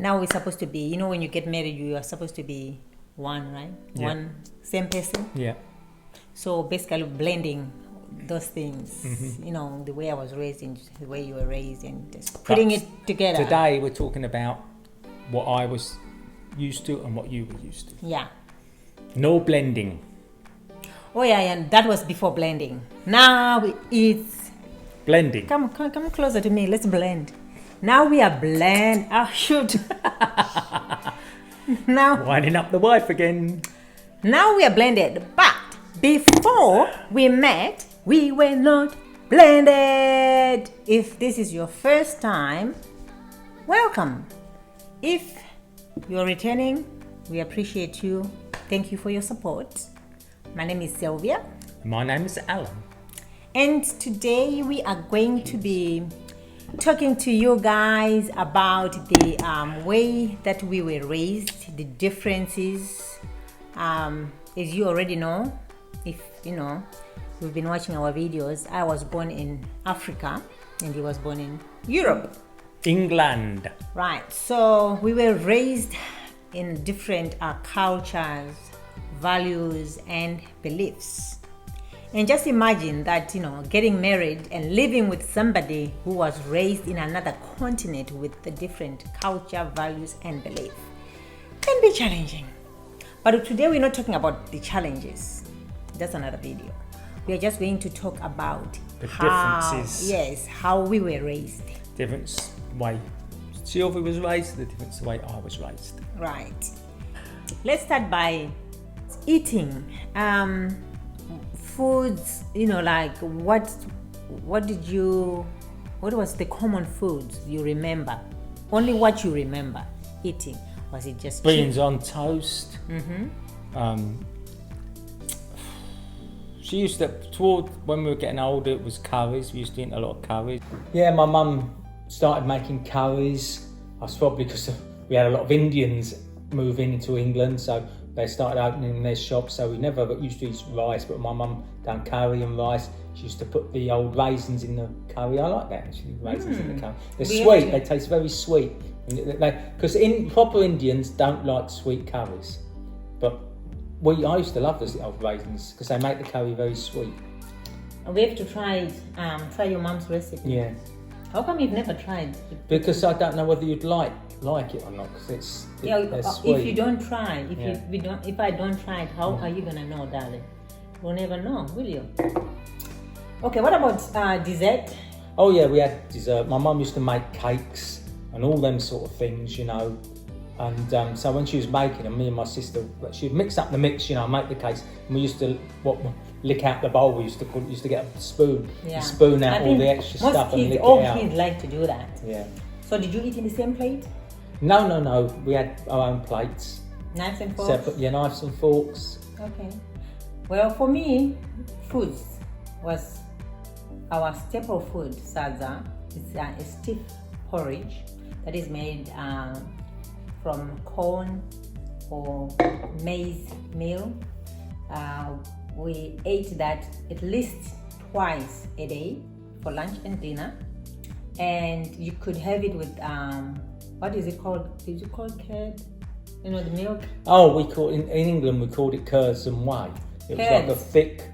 now we're supposed to be, you know, when you get married, you are supposed to be one, right? Yeah. One same person. Yeah. So basically blending those things, Mm-hmm. you know, the way I was raised and the way you were raised, and just putting it together. Today we're talking about what I was used to and what you were used to. Yeah. No blending. Oh yeah, and that was before blending. Now it's Blending. come closer to me. Let's blend. Now we are blend. Oh shoot. Now Winding up the wife again. Now we are blended, but before we met, we were not blended. If this is your first time, welcome. If you're returning, we appreciate you. Thank you for your support. My name is Sylvia. My name is Alan. And today we are going to be talking to you guys about the way that we were raised, the differences. As you already know, if you know, you've been watching our videos, I was born in Africa and he was born in Europe. England. Right, so we were raised in different cultures, values and beliefs. And just imagine that, you know, getting married and living with somebody who was raised in another continent with the different culture, values and belief can be challenging. But today we're not talking about the challenges. That's another video. We are just going to talk about The differences. Yes, how we were raised. Different way Sylvia was raised, the different way I was raised. Right. Let's start by eating. Foods, you know, like what was the common foods you remember? Only what you remember eating. Was it just Beans on toast? She used to, when we were getting older, it was curries. We used to eat a lot of curries. Yeah, my mum started making curries. That's probably because we had a lot of Indians moving into England, so they started opening their shops. So we never used to eat rice, but my mum done curry and rice. She used to put the old raisins in the curry. I like that actually, raisins in the curry. They're sweet. They taste very sweet. Because proper Indians don't like sweet curries, but I used to love those old raisins because they make the curry very sweet. We have to try your mom's recipe. Yeah. How come you've never tried? Because I don't know whether you'd like it or not. Because they're sweet. If you don't try, if I don't try it, how are you gonna know, darling? You'll never know, will you? Okay. What about dessert? Oh yeah, we had dessert. My mum used to make cakes and all them sort of things, you know. And so when she was making them, me and my sister, she'd mix up the mix, you know, make the cakes. And we used to lick out the bowl. We used to get a spoon, spoon out all the extra stuff and lick it out. All kids like to do that. Yeah. So did you eat in the same plate? No. We had our own plates. Knives and forks? Separate, knives and forks. Okay. Well, for me, foods was our staple food, salsa. It's a stiff porridge that is made from corn or maize meal. We ate that at least twice a day for lunch and dinner. And you could have it with, what is it called? Did you call it curd? You know, the milk? Oh, in England we called it curds and whey. It was like a thick,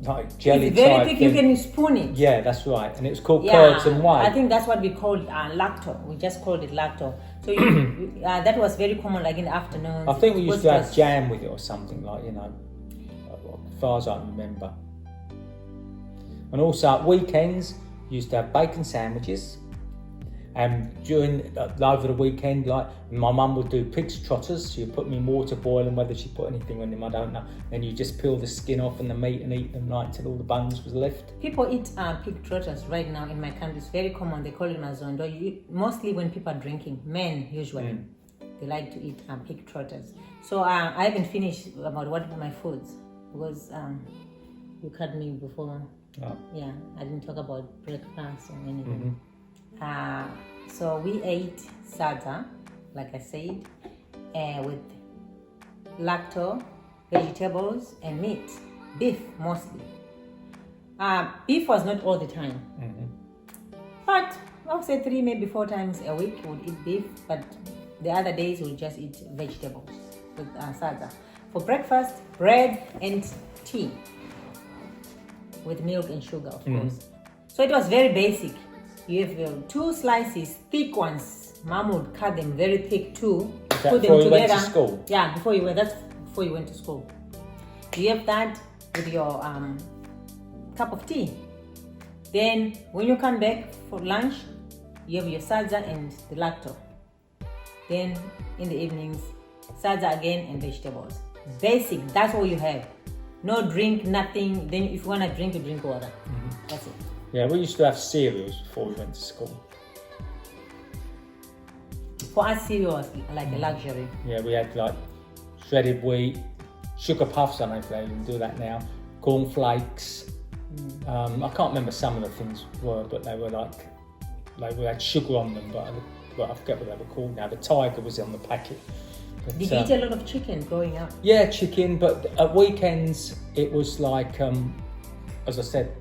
like jelly it's very type thick, thing. you can spoon it. Yeah, that's right. And it was called curds and whey. I think that's what we called lacto. We just called it lacto. So that was very common, like in the afternoon. I think we used to have jam with it or something, like, you know, as far as I remember. And also at weekends, we used to have bacon sandwiches. And over the weekend, like, my mum would do pig's trotters. She'd put them in water boiling, whether she put anything on them, I don't know. Then you just peel the skin off and the meat and eat them like till all the bones was left. People eat pig trotters right now in my country. It's very common. They call it mazondo. Mostly when people are drinking, men usually, they like to eat pig trotters. So I haven't finished about what are my foods because you cut me before. Oh. Yeah, I didn't talk about breakfast or anything. So we ate salsa, like I said, with lacto, vegetables and meat, beef mostly. Beef was not all the time, but I would say 3, maybe 4 times a week we would eat beef, but The other days we'll just eat vegetables with salsa. For breakfast, bread and tea with milk and sugar, of course. So it was very basic. You have 2 slices, thick ones. Mom would cut them very thick too. Put them together. Went to school? Yeah, before you went to school. You have that with your cup of tea. Then when you come back for lunch, you have your salsa and the lacto. Then in the evenings, salsa again and vegetables. Basic, that's all you have. No drink, nothing. Then if you want to drink, you drink water. That's it. Yeah, we used to have cereals before we went to school. For us, cereal was like a luxury. Yeah, we had like shredded wheat, sugar puffs, I don't know if they even do that now, cornflakes. I can't remember some of the things were, but they were like we had sugar on them, but I forget what they were called now. The tiger was on the packet. But, did you eat a lot of chicken growing up? Yeah, chicken, but at weekends it was like, as I said,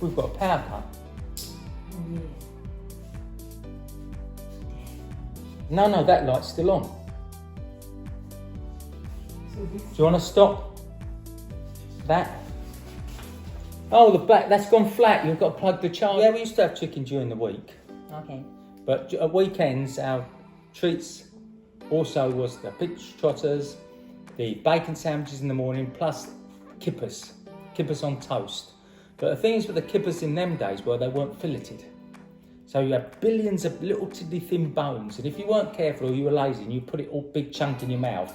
we've got a power cut. Yeah. No, that light's still on. Do you want to stop that? Oh, the back, that's gone flat. You've got to plug the charger. Yeah, we used to have chicken during the week. Okay. But at weekends, our treats also was the peach trotters, the bacon sandwiches in the morning, plus kippers on toast. But the thing is with the kippers in them days were they weren't filleted. So you had billions of little tiddly thin bones, and if you weren't careful or you were lazy and you put it all big chunk in your mouth,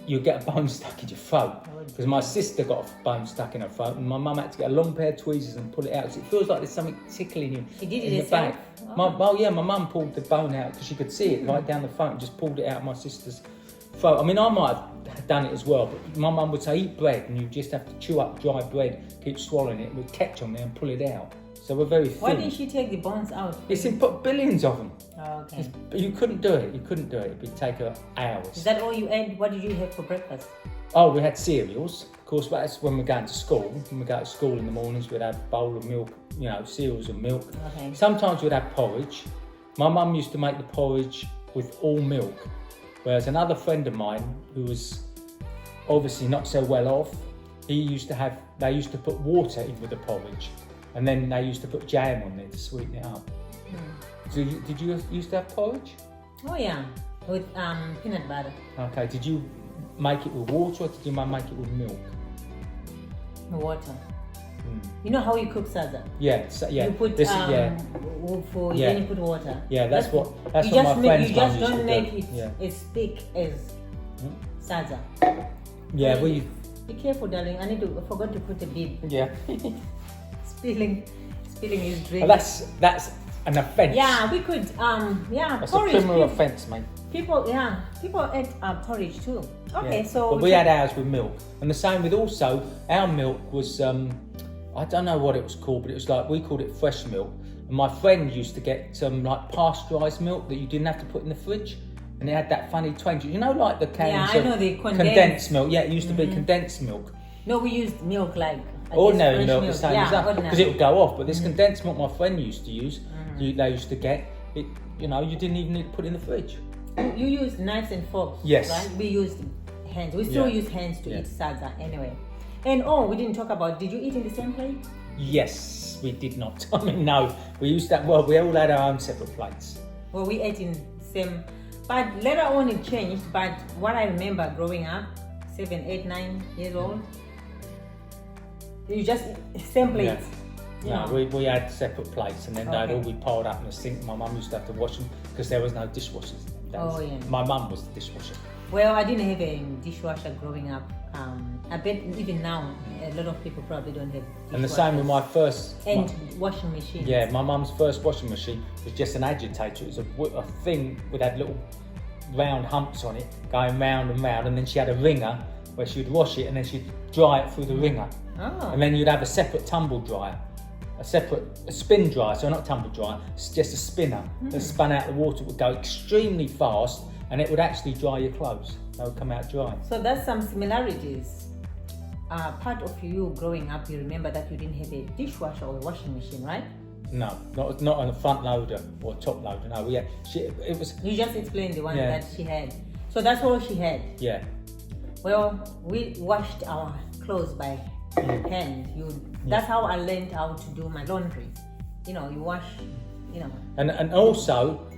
you'd get a bone stuck in your throat. Because my sister got a bone stuck in her throat, and my mum had to get a long pair of tweezers and pull it out. So it feels like there's something tickling you in the back. My mum pulled the bone out because she could see it right down the throat and just pulled it out of my sister's throat. I mean, I might have done it as well, but my mum would say, eat bread, and you just have to chew up dry bread, keep swallowing it, with catch on there and pull it out. So we're very thin. Why didn't she take the bones out? It's in billions of them. Oh, okay. You couldn't do it. It'd take her hours. Is that all you ate? What did you have for breakfast? Oh, we had cereals. Of course, that's when we're going to school. When we go to school in the mornings, we'd have a bowl of milk, cereals and milk. Okay. Sometimes we'd have porridge. My mum used to make the porridge with all milk. Whereas another friend of mine, who was obviously not so well off, they used to put water in with the porridge. And then they used to put jam on there to sweeten it up. So did you used to have porridge? Oh yeah, with peanut butter. Okay, did you make it with water or did your mum make it with milk? Water. You know how you cook salsa? Yeah, yeah. You put then you put water. Yeah, that's what my friend's mum used to do. You just don't make it as thick as salsa. Yeah, Be careful, darling. I forgot to put a bib. Yeah. Spilling his drink. Well, that's an offence. Yeah, we could. That's porridge. a criminal offence, mate. People ate porridge too. Okay, so. But we had ours with milk, and the same with also our milk was I don't know what it was called, but it was like we called it fresh milk. And my friend used to get some like pasteurised milk that you didn't have to put in the fridge, and it had that funny twinge. You know, like the cans of the condensed milk. Yeah, it used to be condensed milk. No, we used milk like. Ordinary milk, the same as that, because it would go off. But this condensed milk my friend used to use, they used to get it. You didn't even need to put it in the fridge. You used knives and forks. Yes. Right? We used hands. We still use hands to eat salsa anyway. And we didn't talk about. Did you eat in the same plate? Yes, we did not. I mean, no, we used that. Well, we all had our own separate plates. Well, we ate in same, but later on it changed. But what I remember growing up, 7, 8, 9 years old. You just same plates. Yeah. No, we had separate plates, and then they'd all be piled up in the sink. My mum used to have to wash them because there was no dishwashers in them days. Oh yeah. My mum was the dishwasher. Well, I didn't have a dishwasher growing up. I bet even now a lot of people probably don't have dishwashers. And the same with my first washing machine. Yeah, my mum's first washing machine was just an agitator. It was a thing with had little round humps on it, going round and round, and then she had a wringer where she would wash it and then she'd dry it through the wringer. Oh. And then you'd have a separate tumble dryer, a spin dryer, so not tumble dryer, it's just a spinner that spun out the water. It would go extremely fast and it would actually dry your clothes. They would come out dry. So that's some similarities. Part of you growing up, you remember that you didn't have a dishwasher or a washing machine, right? No, not on a front loader or top loader. No, it was. You just explained the one that she had. So that's all she had. Yeah. Well, we washed our clothes by hand. That's how I learned how to do my laundry. You know, you wash. You know. And also,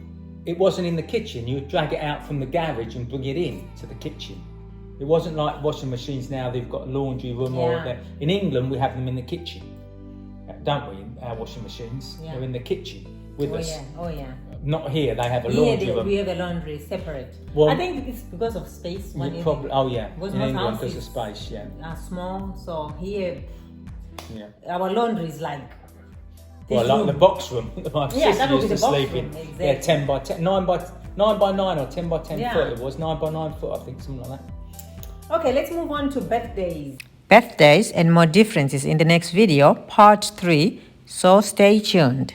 it wasn't in the kitchen. You would drag it out from the garage and bring it in to the kitchen. It wasn't like washing machines now. They've got a laundry room or there. In England, we have them in the kitchen, don't we? Our washing machines. They're in the kitchen with us. Yeah. Oh yeah. Not here. They have a laundry room. We have a laundry separate. Well, I think it's because of space. Probably. Oh yeah. In England, because of space. Yeah. Are small, so here, our laundry is like. Well, like the box room. My sister used to sleep in. Exactly. Yeah, 10 by 10, 9 by 9 or 10 by 10 foot. It was 9 by 9 foot, I think, something like that. Okay, let's move on to birthdays. Birthdays and more differences in the next video, part 3. So stay tuned.